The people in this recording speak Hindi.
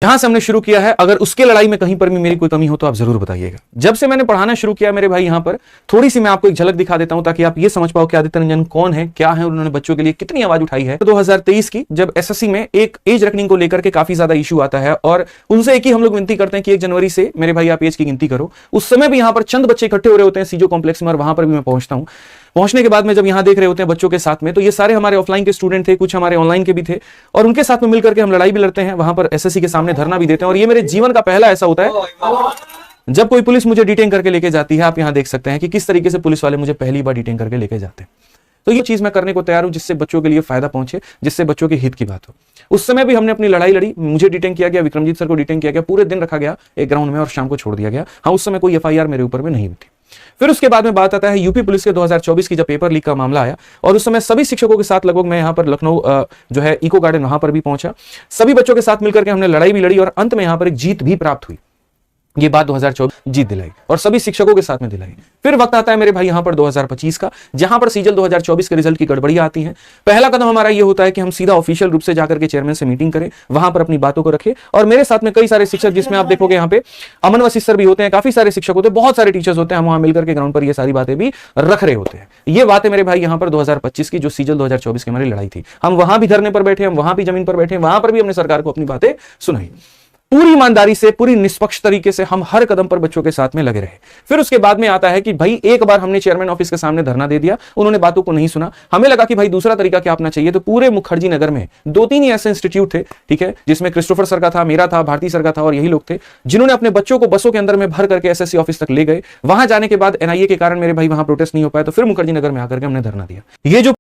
जहां से हमने शुरू किया है, अगर उसके लड़ाई में कहीं पर भी मेरी कोई कमी हो तो आप जरूर बताइएगा। जब से मैंने पढ़ाना शुरू किया मेरे भाई, यहां पर थोड़ी सी मैं आपको एक झलक दिखा देता हूं ताकि आप ये समझ पाओ कि आदित्य रंजन कौन है, क्या है, उन्होंने बच्चों के लिए कितनी आवाज उठाई है। तो 2023 की जब एसएससी में एक एज रेकनिंग को लेकर के काफी ज्यादा इशू आता है और उनसे एक ही हम लोग विनती करते हैं कि 1 जनवरी से मेरे भाई आप एज की गिनती करो। उस समय भी यहां पर चंद बच्चे इकट्ठे हो रहे होते हैं सीजो कॉम्प्लेक्स में और वहां पर भी मैं पहुंचता हूं। पहुंचने के बाद में जब यहां देख रहे होते हैं बच्चों के साथ में, तो ये सारे हमारे ऑफलाइन के स्टूडेंट थे, कुछ हमारे ऑनलाइन के भी थे और उनके साथ में मिलकर के हम लड़ाई भी लड़ते हैं, वहां पर एसएससी के सामने धरना भी देते हैं। और ये मेरे जीवन का पहला ऐसा होता है जब कोई पुलिस मुझे डिटेन करके लेके जाती है। आप यहां देख सकते हैं कि किस तरीके से पुलिस वाले मुझे पहली बार डिटेन करके लेके जाते हैं। तो ये चीज मैं करने को तैयार हूं जिससे बच्चों के लिए फायदा पहुंचे, जिससे बच्चों के हित की बात हो। उस समय भी हमने अपनी लड़ाई लड़ी, मुझे डिटेन किया गया, विक्रमजीत सर को डिटेन किया गया, पूरे दिन रखा गया एक ग्राउंड में और शाम को छोड़ दिया गया। हाँ, उस समय कोई एफआईआर मेरे ऊपर में नहीं हुई थी। फिर उसके बाद में बात आता है यूपी पुलिस के 2024 की जब पेपर लीक का मामला आया और उस समय सभी शिक्षकों के साथ लगभग मैं यहां पर लखनऊ जो है इको गार्डन वहां पर भी पहुंचा। सभी बच्चों के साथ मिलकर के हमने लड़ाई भी लड़ी और अंत में यहां पर एक जीत भी प्राप्त हुई। ये बात 2024 जीत दिलाई और सभी शिक्षकों के साथ में दिलाई। फिर वक्त आता है मेरे भाई यहां पर 2025 का, जहां पर सीजल 2024 के रिजल्ट की गड़बड़ियां आती हैं। पहला कदम हमारा ये होता है कि हम सीधा ऑफिशियल रूप से जाकर के चेयरमैन से मीटिंग करें, वहां पर अपनी बातों को रखें। और मेरे साथ में कई सारे शिक्षक, जिसमें आप देखोगे यहाँ पे अमन वशिष्ठ सर भी होते हैं, काफी सारे शिक्षक होते हैं, बहुत सारे टीचर्स होते हैं। हम वहां मिलकर के ग्राउंड पर ये सारी बातें भी रख रहे होते हैं। ये बातें मेरे भाई यहाँ पर 2025 की जो सीजल 2024 की हमारी लड़ाई थी, हम वहां भी धरने पर बैठे, हम वहां भी जमीन पर बैठे, वहां पर भी हमने सरकार को अपनी बातें सुनाई। पूरी ईमानदारी से, पूरी निष्पक्ष तरीके से हम हर कदम पर बच्चों के साथ में लगे रहे। फिर उसके बाद में आता है कि भाई एक बार हमने चेयरमैन ऑफिस के सामने धरना दे दिया, उन्होंने बातों को नहीं सुना। हमें लगा कि भाई दूसरा तरीका क्या अपना चाहिए। तो पूरे मुखर्जी नगर में 2-3 ही ऐसे इंस्टीट्यूट थे, ठीक है, जिसमें क्रिस्टोफर सर का था, मेरा था, भारती सर का था और यही लोग थे जिन्होंने अपने बच्चों को बसों के अंदर में भर करके एसएससी ऑफिस तक ले गए। वहां जाने के बाद एनआईए के कारण मेरे भाई वहां प्रोटेस्ट नहीं हो पाया, तो फिर मुखर्जी नगर में आकर के हमने धरना दिया। ये जो